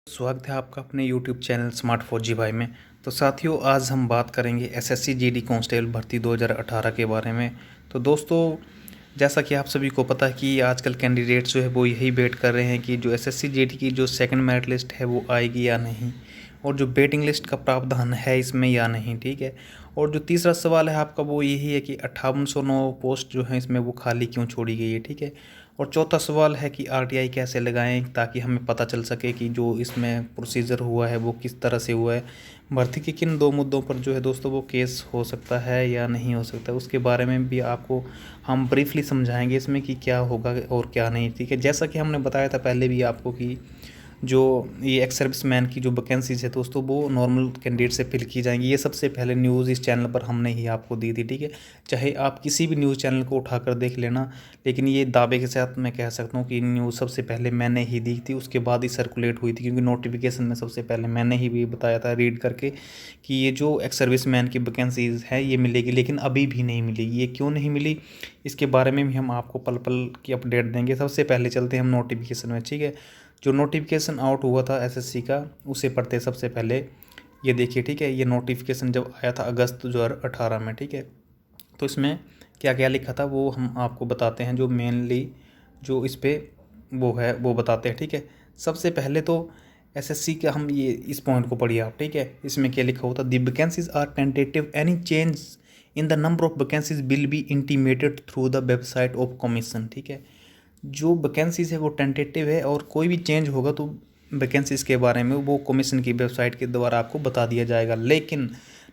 स्वागत है आपका अपने YouTube चैनल स्मार्ट फौजी जी भाई में। तो साथियों, आज हम बात करेंगे एसएससी जीडी कांस्टेबल भर्ती 2018 के बारे में। तो दोस्तों, जैसा कि आप सभी को पता है कि आजकल कैंडिडेट्स जो है वो यही वेट कर रहे हैं कि जो एसएससी जीडी की जो सेकंड मेरिट लिस्ट है वो आएगी या नहीं, और जो वेटिंग लिस्ट का प्रावधान है इसमें या नहीं। ठीक है। और जो तीसरा सवाल है आपका वो यही है कि 5809 पोस्ट जो है इसमें वो खाली क्यों छोड़ी गई है। ठीक है। और चौथा सवाल है कि आरटीआई कैसे लगाएं ताकि हमें पता चल सके कि जो इसमें प्रोसीजर हुआ है वो किस तरह से हुआ है, भर्ती के किन दो मुद्दों पर जो है दोस्तों वो केस हो सकता है या नहीं हो सकता, उसके बारे में भी आपको हम ब्रीफली समझाएंगे इसमें कि क्या होगा और क्या नहीं। ठीक है। जैसा कि हमने बताया था पहले भी आपको कि जो ये एक्स सर्विस मैन की जो वैकेंसीज है दोस्तों वो नॉर्मल कैंडिडेट से फिल की जाएंगी। ये सबसे पहले न्यूज़ इस चैनल पर हमने ही आपको दी थी। ठीक है। चाहे आप किसी भी न्यूज़ चैनल को उठाकर देख लेना, लेकिन ये दावे के साथ मैं कह सकता हूँ कि न्यूज़ सबसे पहले मैंने ही दी थी, उसके बाद ही सर्कुलेट हुई थी, क्योंकि नोटिफिकेशन में सबसे पहले मैंने ही भी बताया था रीड करके कि ये जो एक्स सर्विस मैन की वैकेंसीज है ये मिलेगी, लेकिन अभी भी नहीं मिलेगी। ये क्यों नहीं मिली इसके बारे में भी हम आपको पल पल की अपडेट देंगे। सबसे पहले चलते हैं हम नोटिफिकेशन में। ठीक है। जो नोटिफिकेशन आउट हुआ था एसएससी का उसे पढ़ते सबसे पहले ये देखिए। ठीक है। ये नोटिफिकेशन जब आया था अगस्त 2018 में। ठीक है। तो इसमें क्या क्या लिखा था वो हम आपको बताते हैं, जो मेनली जो इस पे वो है वो बताते हैं। ठीक है। सबसे पहले तो एसएससी का हम ये इस पॉइंट को पढ़िए आप। ठीक है। इसमें क्या लिखा होता, the vacancies are tentative, any change in the number of vacancies will be intimated through the website of commission. ठीक है। जो वैकेंसीज है वो टेंटेटिव है, और कोई भी चेंज होगा तो वैकेंसीज के बारे में वो कमीशन की वेबसाइट के द्वारा आपको बता दिया जाएगा। लेकिन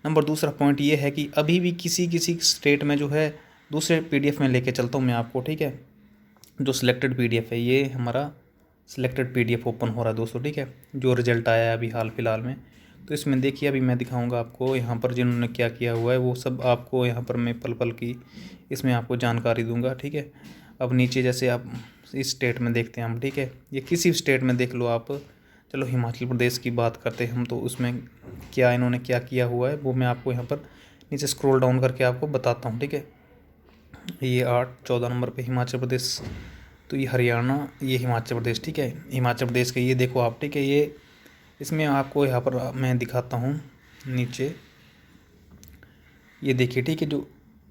नंबर दूसरा पॉइंट ये है कि अभी भी किसी किसी स्टेट में जो है, दूसरे पीडीएफ में लेके चलता हूँ मैं आपको। ठीक है। जो सिलेक्टेड पीडीएफ है, ये हमारा सिलेक्टेड पीडीएफ ओपन हो रहा है दोस्तों। ठीक है। जो रिजल्ट आया है अभी हाल फिलहाल में, तो इसमें देखिए अभी मैं दिखाऊंगा आपको यहाँ पर जिन्होंने क्या किया हुआ है वो सब आपको यहाँ पर मैं पल पल की इसमें आपको जानकारी दूंगा। ठीक है। अब नीचे जैसे आप इस स्टेट में देखते हैं हम। ठीक है। ये किसी स्टेट में देख लो आप। चलो हिमाचल प्रदेश की बात करते हैं हम, तो उसमें क्या इन्होंने क्या किया हुआ है वो मैं आपको यहाँ पर नीचे स्क्रॉल डाउन करके आपको बताता हूँ। ठीक है। ये 14 नंबर पे हिमाचल प्रदेश, तो ये हरियाणा, ये हिमाचल प्रदेश। ठीक है। हिमाचल प्रदेश का ये देखो आप। ठीक है। ये इसमें आपको यहाँ पर मैं दिखाता हूँ नीचे, ये देखिए। ठीक है। जो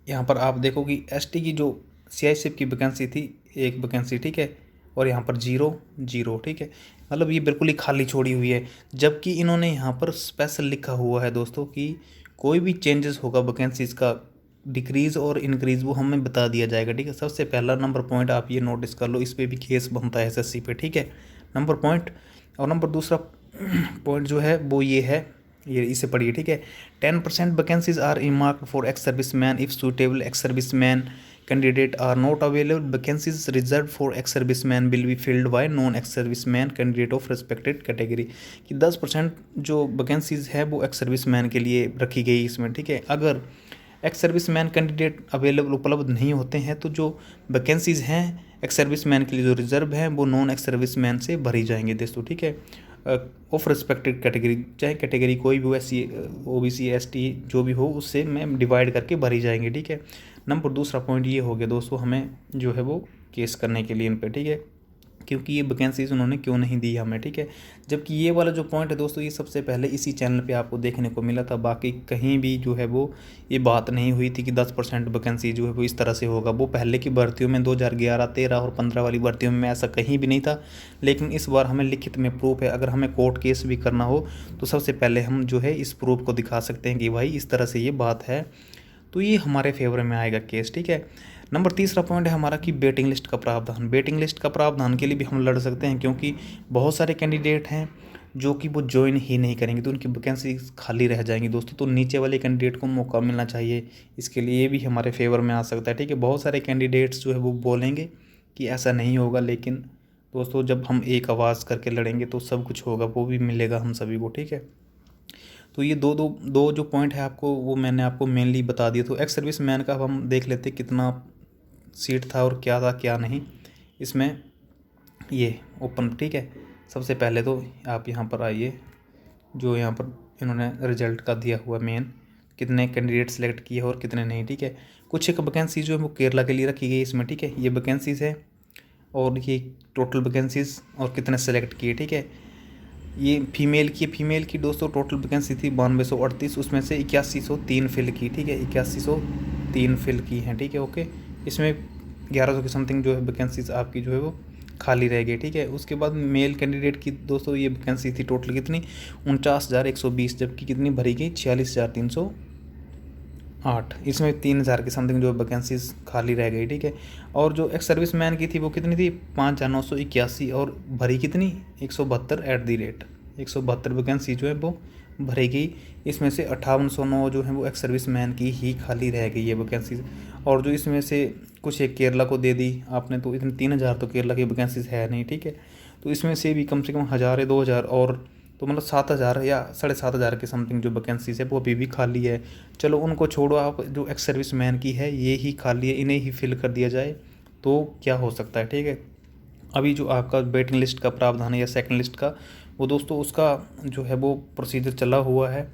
यहाँ पर आप देखो कि एसटी की जो सीआईएसएफ की वैकेंसी थी, एक वैकेंसी। ठीक है। और यहाँ पर 0 0। ठीक है। मतलब ये बिल्कुल ही खाली छोड़ी हुई है, जबकि इन्होंने यहाँ पर स्पेशल लिखा हुआ है दोस्तों कि कोई भी चेंजेस होगा वैकेंसीज का, डिक्रीज़ और इंक्रीज़, वो हमें बता दिया जाएगा। ठीक है। सबसे पहला नंबर पॉइंट आप ये नोटिस कर लो, इस पर भी केस बनता है एसएससी पे। ठीक है। Number point. और नंबर दूसरा पॉइंट जो है वो ये है, ये इसे पढ़िए। ठीक है। 10% vacancies are earmarked for ex service man if suitable ex service man candidate are not available, vacancies reserve for ex service man will be filled by non ex service man candidate of respected category. कि 10% जो vacancies है वो x service man के लिए रखी गई इसमें। ठीक है। अगर x service man candidate available उपलब्ध नहीं होते हैं तो जो वैकेंसीज हैं एक्स सर्विस मैन के लिए जो रिजर्व हैं वो नॉन एक्स सर्विस मैन से भरी जाएंगे दोस्तों। ठीक है। ऑफ रिस्पेक्टेड कैटेगरी, चाहे कैटेगरी कोई भी हो, एस सी, ओबीसी, एसटी जो भी हो, उससे में डिवाइड करके भरी जाएंगे। ठीक है। नंबर दूसरा पॉइंट ये हो गया दोस्तों, हमें जो है वो केस करने के लिए इन पे। ठीक है। क्योंकि ये वैकेंसीज उन्होंने क्यों नहीं दी हमें। ठीक है। जबकि ये वाला जो पॉइंट है दोस्तों, ये सबसे पहले इसी चैनल पे आपको देखने को मिला था, बाकी कहीं भी जो है वो ये बात नहीं हुई थी कि 10% वैकेंसी जो है वो इस तरह से होगा। वो पहले की भर्तियों में 2011, 13 और 15 वाली भर्तियों में ऐसा कहीं भी नहीं था, लेकिन इस बार हमें लिखित में प्रूफ है। अगर हमें कोर्ट केस भी करना हो तो सबसे पहले हम जो है इस प्रूफ को दिखा सकते हैं कि भाई इस तरह से ये बात है, तो ये हमारे फेवर में आएगा केस। ठीक है। नंबर तीसरा पॉइंट है हमारा कि वेटिंग लिस्ट का प्रावधान। वेटिंग लिस्ट का प्रावधान के लिए भी हम लड़ सकते हैं, क्योंकि बहुत सारे कैंडिडेट हैं जो कि वो ज्वाइन ही नहीं करेंगे, तो उनकी वैकेंसी खाली रह जाएंगी दोस्तों। तो नीचे वाले कैंडिडेट को मौका मिलना चाहिए, इसके लिए ये भी हमारे फेवर में आ सकता है। ठीक है। बहुत सारे कैंडिडेट्स जो है वो बोलेंगे कि ऐसा नहीं होगा, लेकिन दोस्तों जब हम एक आवाज़ करके लड़ेंगे तो सब कुछ होगा, वो भी मिलेगा हम सभी को। ठीक है। तो ये दो जो पॉइंट है आपको वो मैंने आपको मेनली बता दिया। तो एक्स सर्विस मैन का अब हम देख लेते कितना सीट था और क्या था क्या नहीं इसमें, ये ओपन। ठीक है। सबसे पहले तो आप यहाँ पर आइए, जो यहाँ पर इन्होंने रिजल्ट का दिया हुआ मेन, कितने कैंडिडेट सेलेक्ट किए और कितने नहीं। ठीक है। कुछ एक वैकेंसी जो है वो केरला के लिए रखी गई इसमें। ठीक है। ये वैकेंसीज है और ये टोटल वैकेंसीज और कितने सेलेक्ट किए। ठीक है। ये फीमेल की दोस्तों टोटल वैकेंसी थी 9238, उसमें से 8103 फिल की, ठीक है, 8103 फिल की हैं, ठीक है, ओके। इसमें 1100 की समथिंग जो है वैकेंसीज आपकी जो है वो खाली रह गई, ठीक है। उसके बाद मेल कैंडिडेट की दोस्तों ये वैकेंसी थी टोटल कितनी, 49,120, जबकि कितनी भरी गई, 46,308। इसमें 3,000 की समथिंग जो वैकेंसीज खाली रह गई, ठीक है। और जो एक्स सर्विस मैन की थी वो कितनी थी, 5,981, और भरी कितनी, 172 एट दी रेट 172 वैकेंसी जो है वो भरी गई। इसमें से 5809 जो है वो एक्स सर्विस मैन की ही खाली रह गई है वैकेंसीज। और जो इसमें से कुछ एक केरला को दे दी आपने, तो इतने 3,000 तो केरला की वैकेंसीज है नहीं, ठीक है। तो इसमें से भी कम से कम 1,000 या 2,000 और, तो मतलब 7,000 या 7,500 के समथिंग जो वैकेंसीज है वो अभी भी खाली है। चलो उनको छोड़ो, आप जो एक्स सर्विस मैन की है ये ही खाली है, इन्हें ही फिल कर दिया जाए तो क्या हो सकता है, ठीक है। अभी जो आपका वेटिंग लिस्ट का प्रावधान है या सेकंड लिस्ट का, वो दोस्तों उसका जो है वो प्रोसीजर चला हुआ है।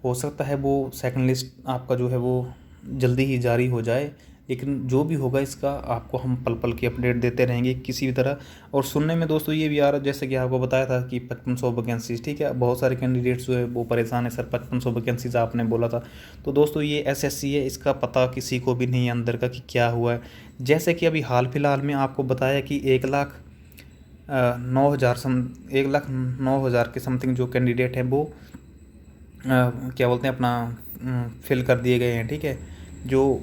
हो सकता है वो सेकंड लिस्ट आपका जो है वो जल्दी ही जारी हो जाए, लेकिन जो भी होगा इसका आपको हम पल पल की अपडेट देते रहेंगे किसी भी तरह। और सुनने में दोस्तों ये भी आ रहा है, जैसे कि आपको बताया था कि 5500 वैकेंसीज, ठीक है। बहुत सारे कैंडिडेट्स जो है वो परेशान है, सर 5500 वैकेंसीज आपने बोला था। तो दोस्तों ये एसएससी है, इसका पता किसी को भी नहीं है अंदर का कि क्या हुआ है। जैसे कि अभी हाल फिलहाल में आपको बताया कि 1,09,000 के समथिंग जो कैंडिडेट हैं वो क्या बोलते हैं अपना फिल कर दिए गए हैं, ठीक है। जो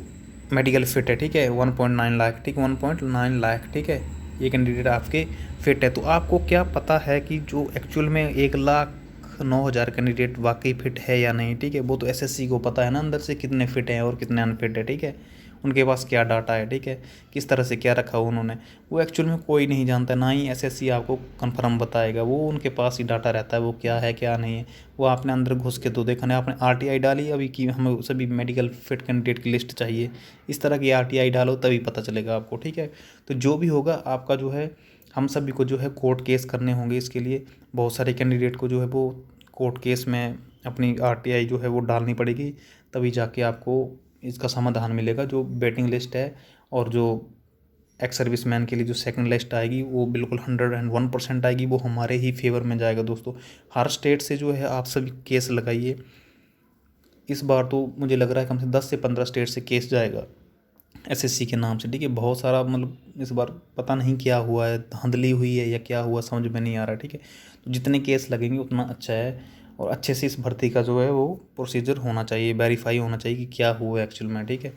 मेडिकल फिट है, ठीक है, 1.9 लाख, ठीक, 1.9 लाख, ठीक है, ये कैंडिडेट आपके फिट है। तो आपको क्या पता है कि जो एक्चुअल में 1,09,000 कैंडिडेट वाकई फिट है या नहीं, ठीक है। वो तो एसएससी को पता है ना अंदर से कितने फिट हैं और कितने अनफिट है, ठीक है। उनके पास क्या डाटा है, ठीक है, किस तरह से क्या रखा हुआ उन्होंने, वो एक्चुअल में कोई नहीं जानता, ना ही एसएससी आपको कंफर्म बताएगा। वो उनके पास ही डाटा रहता है, वो क्या है क्या नहीं है। वो आपने अंदर घुस के तो देखा नहीं, आपने आरटीआई डाली अभी कि हमें सभी मेडिकल फिट कैंडिडेट की लिस्ट चाहिए, इस तरह की आरटीआई डालो तभी पता चलेगा आपको, ठीक है। तो जो भी होगा आपका जो है, हम सभी को जो है कोर्ट केस करने होंगे इसके लिए। बहुत सारे कैंडिडेट को जो है वो कोर्ट केस में अपनी आरटीआई जो है वो डालनी पड़ेगी, तभी जाके आपको इसका समाधान मिलेगा। जो वेटिंग लिस्ट है और जो एक्स सर्विस मैन के लिए जो सेकंड लिस्ट आएगी वो बिल्कुल 101% आएगी, वो हमारे ही फेवर में जाएगा दोस्तों। हर स्टेट से जो है आप सभी केस लगाइए, इस बार तो मुझे लग रहा है कम से 10 से 15 स्टेट से केस जाएगा एसएससी के नाम से, ठीक है। बहुत सारा मतलब इस बार पता नहीं क्या हुआ है, धांधली हुई है या क्या हुआ समझ में नहीं आ रहा, ठीक है। तो जितने केस लगेंगे उतना अच्छा है, और अच्छे से इस भर्ती का जो है वो प्रोसीजर होना चाहिए, वेरीफाई होना चाहिए कि क्या हुआ एक्चुअल में, ठीक है।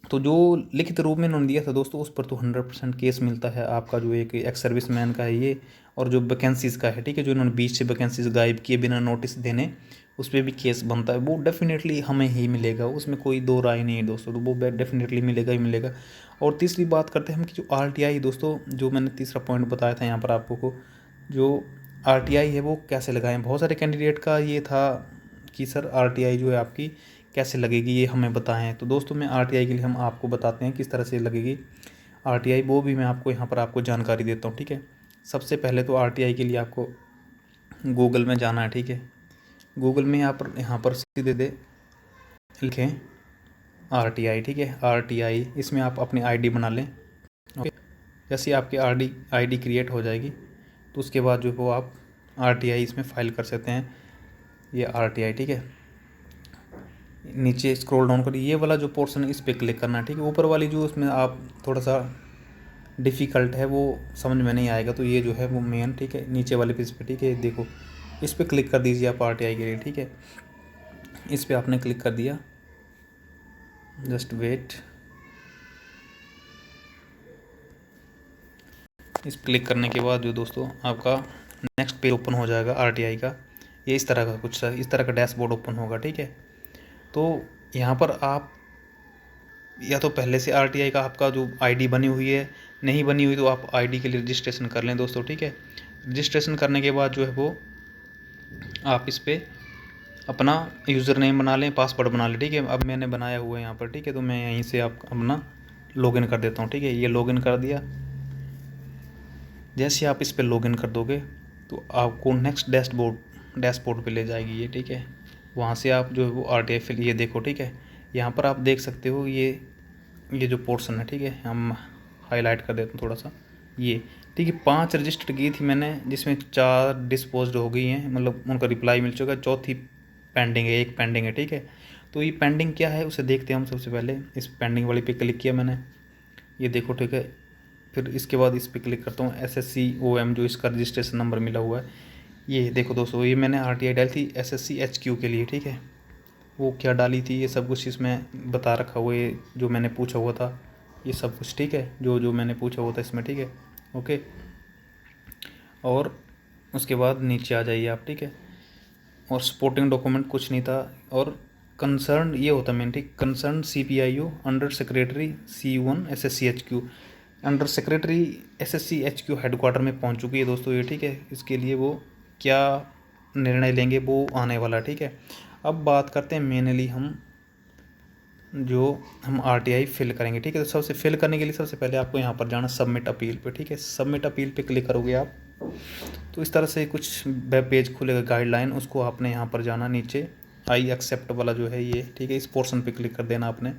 तो जो लिखित रूप में उन्होंने दिया था दोस्तों उस पर तो 100% केस मिलता है आपका, जो एक एक्स सर्विस मैन का है ये, और जो वैकेंसीज़ का है, ठीक है, जो इन्होंने 20 से वैकेंसीज गायब किए बिना नोटिस देने, उस पर भी केस बनता है, वो डेफिनेटली हमें ही मिलेगा, उसमें कोई दो राय नहीं है दोस्तों, तो वो डेफिनेटली मिलेगा ही मिलेगा। और तीसरी बात करते हैं हम कि जो आरटीआई दोस्तों, जो मैंने तीसरा पॉइंट बताया था यहाँ पर आपको को, जो आरटीआई है वो कैसे लगाएं। बहुत सारे कैंडिडेट का ये था कि सर आरटीआई जो है आपकी कैसे लगेगी ये हमें बताएं। तो दोस्तों मैं आरटीआई के लिए हम आपको बताते हैं किस तरह से लगेगी आरटीआई, वो भी मैं आपको यहाँ पर आपको जानकारी देता हूँ, ठीक है। सबसे पहले तो आरटीआई के लिए आपको गूगल में जाना है, ठीक है। गूगल में यहाँ पर सीधे दे लिखें आरटीआई, ठीक है, आरटीआई, इसमें आप अपनी आईडी बना लें, ओके। जैसे आपकी आईडी क्रिएट हो जाएगी तो उसके बाद जो वो आप आरटीआई इसमें फाइल कर सकते हैं, ये आरटीआई, ठीक है। नीचे स्क्रॉल डाउन करिए, ये वाला जो पोर्शन है इस पर क्लिक करना है, ठीक है। ऊपर वाली जो उसमें आप थोड़ा सा डिफ़िकल्ट है वो समझ में नहीं आएगा, तो ये जो है वो मेन, ठीक है, नीचे वाले पेज पे, ठीक है, देखो इस पर क्लिक कर दीजिए आप आरटीआई के लिए, ठीक है। इस पर आपने क्लिक कर दिया, जस्ट वेट, इस क्लिक करने के बाद जो दोस्तों आपका नेक्स्ट पेज ओपन हो जाएगा आरटीआई का। ये इस तरह का कुछ इस तरह का डैशबोर्ड ओपन होगा, ठीक है। तो यहाँ पर आप या तो पहले से आरटीआई का आपका जो आईडी बनी हुई है, नहीं बनी हुई तो आप आईडी के लिए रजिस्ट्रेशन कर लें दोस्तों, ठीक है। रजिस्ट्रेशन करने के बाद जो है वो आप इस पर अपना यूज़र नेम बना लें, पासवर्ड बना लें, ठीक है। अब मैंने बनाया हुआ है यहाँ पर, ठीक है, तो मैं यहीं से आप अपना लॉगिन कर देता हूँ, ठीक है। ये लॉगिन कर दिया, जैसे आप इस पर लॉगिन कर दोगे तो आपको नेक्स्ट डैशबोर्ड पे ले जाएगी ये, ठीक है। वहाँ से आप जो है वो आरटीआई फिल, ये देखो, ठीक है, यहाँ पर आप देख सकते हो ये जो पोर्शन है, ठीक है, हम हाईलाइट कर देते हैं थोड़ा सा, ये ठीक है। 5 रजिस्टर की थी मैंने, जिसमें 4 डिस्पोज्ड हो गई हैं, मतलब उनका रिप्लाई मिल चुका है, चौथी पेंडिंग है, एक पेंडिंग है। ठीक है, तो ये पेंडिंग क्या है उसे देखते हैं हम। सबसे पहले इस पेंडिंग वाली पे क्लिक किया मैंने, ये देखो। ठीक है, फिर इसके बाद इस पर क्लिक करता हूँ, SSCOM जो इसका रजिस्ट्रेशन नंबर मिला हुआ है, ये देखो दोस्तों, ये मैंने RTI डाली थी SSC HQ के लिए। ठीक है, वो क्या डाली थी ये सब कुछ इसमें बता रखा हुआ है, जो मैंने पूछा हुआ था ये सब कुछ। ठीक है, जो जो मैंने पूछा हुआ था इसमें। ठीक है, ओके। और उसके बाद नीचे आ जाइए आप। ठीक है, और सपोर्टिंग डॉक्यूमेंट कुछ नहीं था। और कंसर्न ये होता मेन, ठीक, concern CPIO under secretary C1 SSC HQ, under secretary SSC HQ headquarter में पहुंच चुकी है दोस्तों ये। ठीक है, इसके लिए वो क्या निर्णय लेंगे वो आने वाला। ठीक है, अब बात करते हैं मेनली हम RTI फिल करेंगे। ठीक है, तो सबसे फिल करने के लिए सबसे पहले आपको यहाँ पर जाना सबमिट अपील पे। ठीक है, सबमिट अपील पे क्लिक करोगे आप, तो इस तरह से कुछ वेब पेज खुलेगा, गाइडलाइन, उसको आपने यहाँ पर जाना नीचे, आई एक्सेप्ट वाला जो है ये। ठीक है, इस पोर्शन पे क्लिक कर देना आपने,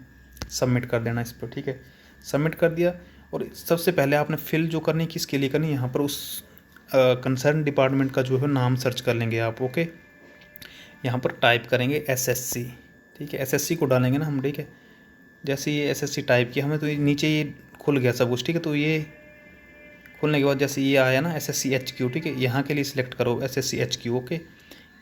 सबमिट कर देना इस पर। ठीक है, सबमिट कर दिया। और सबसे पहले आपने फिल जो करनी किसके लिए करनी, यहाँ पर उस कंसर्न डिपार्टमेंट का जो है नाम सर्च कर लेंगे आप। ओके, यहाँ पर टाइप करेंगे SSC। ठीक है, SSC को डालेंगे ना हम। ठीक है, जैसे ये SSC टाइप किया हमें, तो ये नीचे ये खुल गया सब कुछ। ठीक है, तो ये खुलने के बाद जैसे ये आया ना SSC HQ, ठीक है, यहाँ के लिए सिलेक्ट करो SSC HQ। ओके,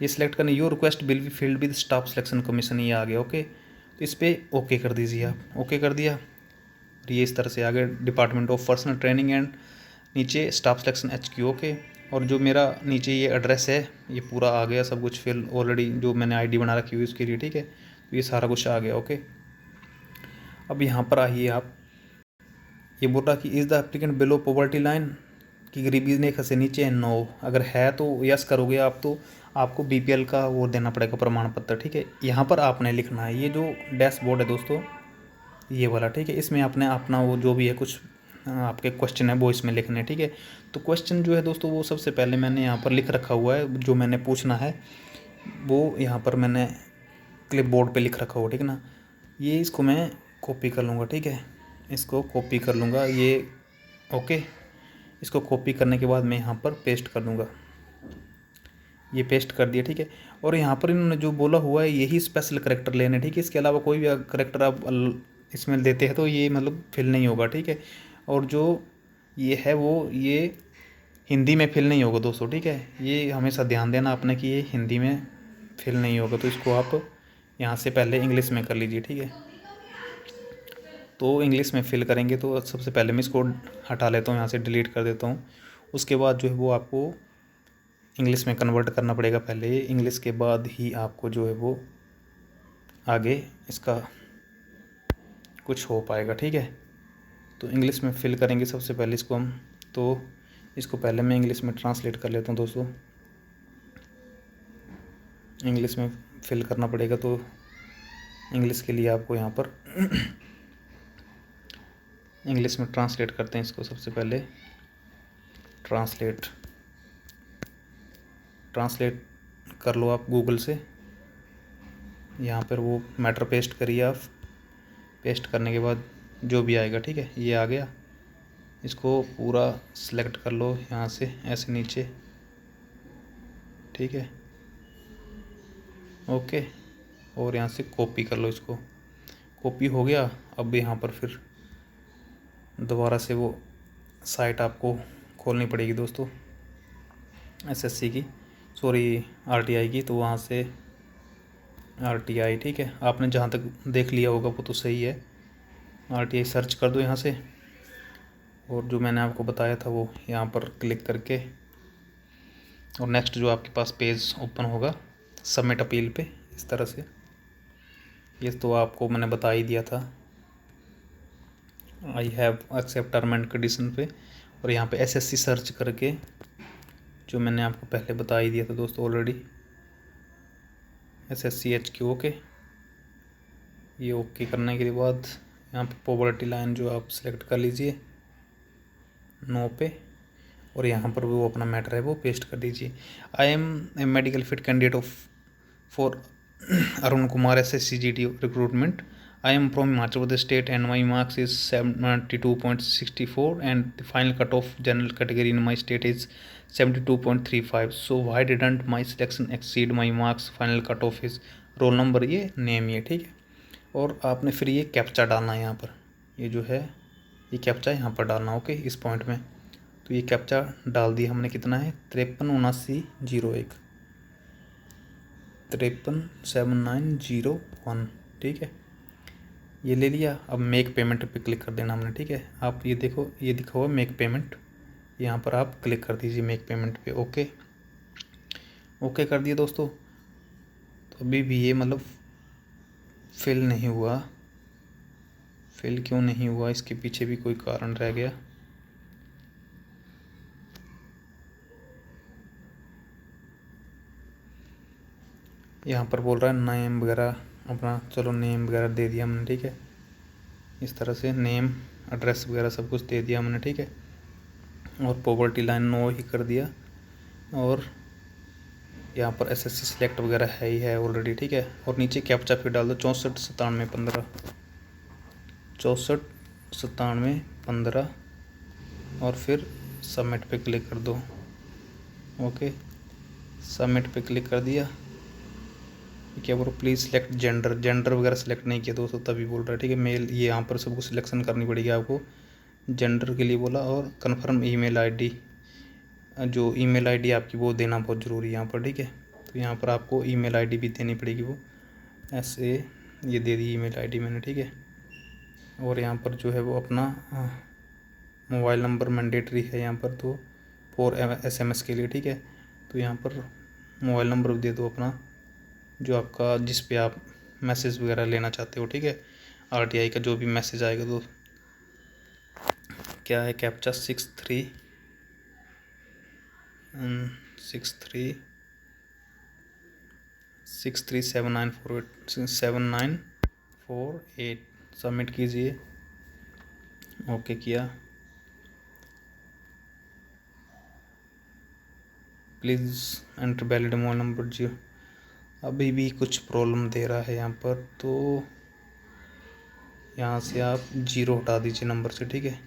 ये सिलेक्ट करने, your request will be filled with staff selection commission, ये आ गया। ओके, तो इस पर ओके कर दीजिए आप। ओके कर दिया, और ये इस तरह से आ गया, department of personal training and नीचे स्टाफ सिलेक्शन HQ। ओके, और जो मेरा नीचे ये एड्रेस है ये पूरा आ गया सब कुछ फिल ऑलरेडी, जो मैंने ID बना रखी हुई उसके लिए। ठीक है, तो ये सारा कुछ आ गया। ओके, अब यहाँ पर आइए आप, ये बोल रहा कि is the applicant below poverty line, कि गरीबी रेखा से नीचे है। नो, अगर है तो यस करोगे आप, तो आपको BPL का वो देना पड़ेगा प्रमाण पत्र। ठीक है, यहाँ पर आपने लिखना है, ये जो डैशबोर्ड है दोस्तों ये वाला। ठीक है, इसमें आपने अपना वो जो भी है कुछ आपके क्वेश्चन है वो इसमें लिखने। ठीक है, तो क्वेश्चन जो है दोस्तों वो सबसे पहले मैंने यहाँ पर लिख रखा हुआ है, जो मैंने पूछना है वो यहाँ पर मैंने क्लिप बोर्ड पर लिख रखा हुआ। ठीक है ना, ये इसको मैं कॉपी कर लूँगा। ठीक है, इसको कॉपी कर लूँगा ये। ओके, इसको कॉपी करने के बाद मैं यहाँ पर पेस्ट कर दूँगा, ये पेस्ट कर दिया। ठीक है, और यहाँ पर इन्होंने जो बोला हुआ है यही स्पेशल करेक्टर लेने। ठीक है, इसके अलावा कोई भी करेक्टर आप इसमें देते हैं तो ये मतलब फिल नहीं होगा। ठीक है, और जो ये है वो ये हिंदी में फिल नहीं होगा दोस्तों। ठीक है, ये हमेशा ध्यान देना आपने कि ये हिंदी में फिल नहीं होगा, तो इसको आप यहाँ से पहले इंग्लिश में कर लीजिए। ठीक है, तो इंग्लिश में फिल करेंगे, तो सबसे पहले मैं इसको हटा लेता हूँ, यहाँ से डिलीट कर देता हूँ। उसके बाद जो है वो आपको इंग्लिश में कन्वर्ट करना पड़ेगा पहले, इंग्लिश के बाद ही आपको जो है वो आगे इसका कुछ हो पाएगा। ठीक है, तो इंग्लिश में फिल करेंगे सबसे पहले इसको हम, तो इसको पहले मैं इंग्लिश में ट्रांसलेट कर लेता हूँ दोस्तों। इंग्लिश में फिल करना पड़ेगा, तो इंग्लिश के लिए आपको यहाँ पर इंग्लिश में ट्रांसलेट करते हैं इसको। सबसे पहले ट्रांसलेट कर लो आप गूगल से, यहाँ पर वो मैटर पेस्ट करिए आप। पेस्ट करने के बाद जो भी आएगा, ठीक है, ये आ गया, इसको पूरा सेलेक्ट कर लो यहाँ से ऐसे नीचे। ठीक है, ओके, और यहाँ से कॉपी कर लो इसको। कॉपी हो गया, अब यहाँ पर फिर दोबारा से वो साइट आपको खोलनी पड़ेगी दोस्तों, SSC की, सॉरी RTI की। तो वहाँ से RTI, ठीक है, आपने जहाँ तक देख लिया होगा वो तो सही है। RTI सर्च कर दो यहाँ से, और जो मैंने आपको बताया था वो यहाँ पर क्लिक करके, और नेक्स्ट जो आपके पास पेज ओपन होगा सबमिट अपील पे, इस तरह से। ये तो आपको मैंने बता ही दिया था, I have accept term and condition पे, और यहाँ पे SSC सर्च करके, जो मैंने आपको पहले बता ही दिया था दोस्तों ऑलरेडी, SSC HQ। ओके, ये ओके करने के बाद यहाँ पे पॉवर्टी लाइन जो आप सेलेक्ट कर लीजिए नो पे, और यहाँ पर वो अपना मैटर है वो पेस्ट कर दीजिए। I am a medical fit candidate of for Arun Kumar SSC GD recruitment. I am from Himachal Pradesh state and my marks is 72.64 and the final cutoff general category in my state is 72.35. So why didn't my selection exceed my marks? Final cutoff is roll number ये, name ये, ठीक है। और आपने फिर ये captcha डालना है यहाँ पर, ये जो है ये कैप्चा यहाँ पर डालना, ओके, इस पॉइंट में। तो ये कैप्चा डाल दिया हमने, कितना है 537901, 537901, ठीक है। ये ले लिया। अब मेक पेमेंट पे क्लिक कर देना हमने, ठीक है। आप ये देखो, ये दिखा हुआ मेक पेमेंट, यहाँ पर आप क्लिक कर दीजिए मेक पेमेंट पे, ओके। ओके कर दिए दोस्तों। तो अभी भी ये मतलब फिल नहीं हुआ। फिल क्यों नहीं हुआ, इसके पीछे भी कोई कारण रह गया। यहाँ पर बोल रहा है नेम वगैरह अपना, चलो नेम वगैरह दे दिया हमने, ठीक है। इस तरह से नेम, एड्रेस वगैरह सब कुछ दे दिया हमने, ठीक है। और पॉवर्टी लाइन नो ही कर दिया। और यहाँ पर एसएससी सिलेक्ट वगैरह है ही है ऑलरेडी, ठीक है। और नीचे कैप्चा फिर डाल दो 649715, 649715 और फिर सबमिट पे क्लिक कर दो, ओके। सबमिट पे क्लिक कर दिया। क्या बोलो, प्लीज़ सिलेक्ट जेंडर वगैरह सिलेक्ट नहीं किया दोस्तों, तभी बोल रहा है, ठीक है। मेल, ये यहाँ पर सबको सिलेक्शन करनी पड़ेगी आपको। जेंडर के लिए बोला, और कन्फर्म ईमेल आईडी, जो ईमेल आईडी आपकी वो देना बहुत ज़रूरी है यहाँ पर, ठीक है। तो यहाँ पर आपको ईमेल आईडी भी देनी पड़ेगी, वो ऐसे ये दे दी ईमेल आईडी मैंने, ठीक है। और यहाँ पर जो है वो अपना मोबाइल नंबर मैंडेटरी है यहाँ पर, तो फॉर SMS के लिए, ठीक है। तो यहाँ पर मोबाइल नंबर दे दो अपना, जो आपका, जिस पे आप मैसेज वगैरह लेना चाहते हो, ठीक है। RTI का जो भी मैसेज आएगा, तो क्या है कैप्चा 637948 सबमिट कीजिए। ओके किया। Please enter valid mobile number जी। अभी भी कुछ प्रॉब्लम दे रहा है यहाँ पर, तो यहाँ से आप 0 हटा दीजिए नंबर से, ठीक है।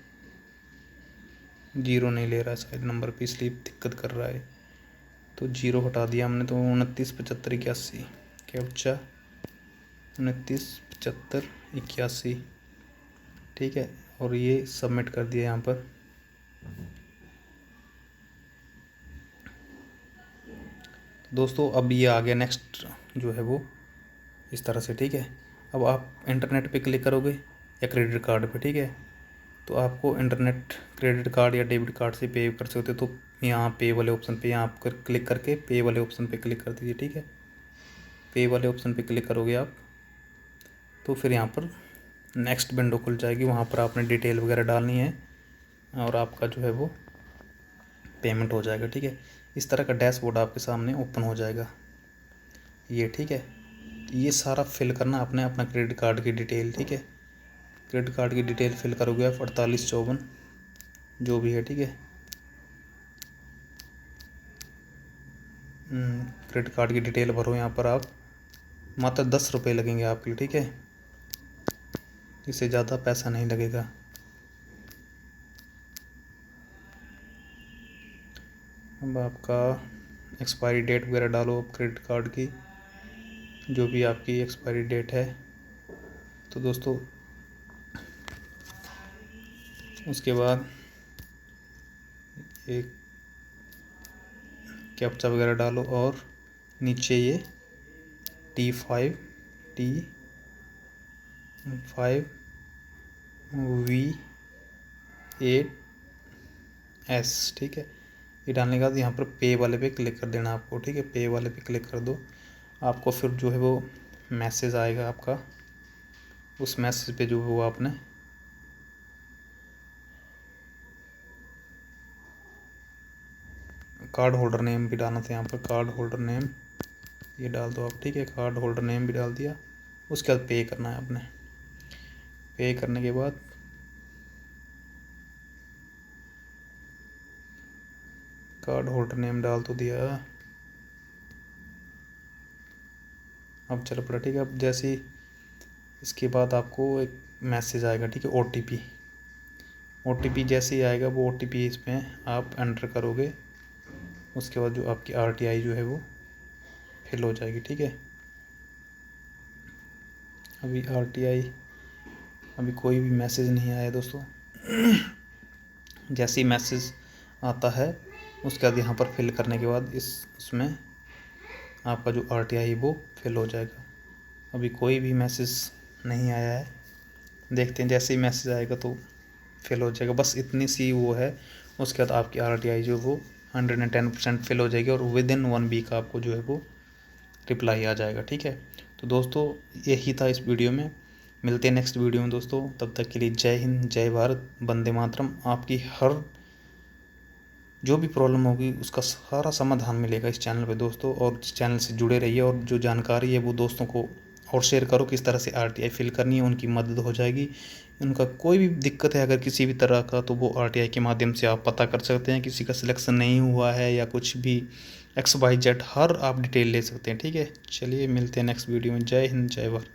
0 नहीं ले रहा है शायद नंबर पे, इसलिए दिक्कत कर रहा है। तो 0 हटा दिया हमने। तो 297581 कैप्चा 297581, ठीक है। और ये सबमिट कर दिया यहाँ पर। दोस्तों अब ये आ गया नेक्स्ट जो है वो इस तरह से, ठीक है। अब आप इंटरनेट पे क्लिक करोगे या क्रेडिट कार्ड पे, ठीक है। तो आपको इंटरनेट, क्रेडिट कार्ड या डेबिट कार्ड से पे कर सकते हो। तो यहाँ पे वाले ऑप्शन पे यहाँ आप क्लिक करके पे वाले ऑप्शन पे क्लिक कर दीजिए, ठीक है। पे वाले ऑप्शन पे क्लिक करोगे आप, तो फिर यहाँ पर नेक्स्ट विंडो खुल जाएगी। वहाँ पर आपने डिटेल वगैरह डालनी है और आपका जो है वो पेमेंट हो जाएगा, ठीक है। इस तरह का डैशबोर्ड आपके सामने ओपन हो जाएगा ये, ठीक है। ये सारा फिल करना आपने अपना क्रेडिट कार्ड की डिटेल, ठीक है। क्रेडिट कार्ड की डिटेल फिल करोगे आप 4854 जो भी है, ठीक है। क्रेडिट कार्ड की डिटेल भरो यहाँ पर आप। मात्र 10 रुपये लगेंगे आपके लिए, ठीक है। इससे ज़्यादा पैसा नहीं लगेगा। अब आपका एक्सपायरी डेट वगैरह डालो क्रेडिट कार्ड की, जो भी आपकी एक्सपायरी डेट है। तो दोस्तों उसके बाद एक कैप्चा वगैरह डालो और नीचे ये T5 V8S, ठीक है। ये डालने के बाद यहाँ पर पे वाले पे क्लिक कर देना आपको, ठीक है। पे वाले पे क्लिक कर दो। आपको फिर जो है वो मैसेज आएगा आपका, उस मैसेज पे जो है वो आपने कार्ड होल्डर नेम भी डालना था। यहाँ पर कार्ड होल्डर नेम ये डाल दो आप, ठीक है। कार्ड होल्डर नेम भी डाल दिया। उसके बाद पे करना है आपने। पे करने के बाद कार्ड होल्डर नेम डाल तो दिया। अब चल पड़ा, ठीक है। अब जैसे ही इसके बाद आपको एक मैसेज आएगा, ठीक है, OTP जैसे ही आएगा वो OTP इसमें आप एंटर करोगे। उसके बाद जो आपकी RTI जो है वो फिल हो जाएगी, ठीक है। अभी RTI अभी कोई भी मैसेज नहीं आया दोस्तों। जैसे ही मैसेज आता है उसके बाद यहाँ पर फिल करने के बाद इसमें आपका जो RTI है वो फिल हो जाएगा। अभी कोई भी मैसेज नहीं आया है, देखते हैं जैसे ही मैसेज आएगा तो फिल हो जाएगा। बस इतनी सी वो है। उसके बाद आपकी RTI जो वो 110% फिल हो जाएगी और विदिन 1 वीक आपको जो है वो रिप्लाई आ जाएगा, ठीक है। तो दोस्तों यही था इस वीडियो में। मिलते हैं नेक्स्ट वीडियो में दोस्तों। तब तक के लिए जय हिंद, जय भारत, वंदे मातरम। आपकी हर जो भी प्रॉब्लम होगी उसका सारा समाधान मिलेगा इस चैनल पे दोस्तों। और इस चैनल से जुड़े रहिए और जो जानकारी है वो दोस्तों को और शेयर करो। किस तरह से RTI फिल करनी है, उनकी मदद हो जाएगी। उनका कोई भी दिक्कत है अगर किसी भी तरह का, तो वो RTI के माध्यम से आप पता कर सकते हैं। किसी का सिलेक्शन नहीं हुआ है या कुछ भी XYZ हर आप डिटेल ले सकते हैं, ठीक है। चलिए मिलते हैं नेक्स्ट वीडियो में। जय हिंद, जय भारत।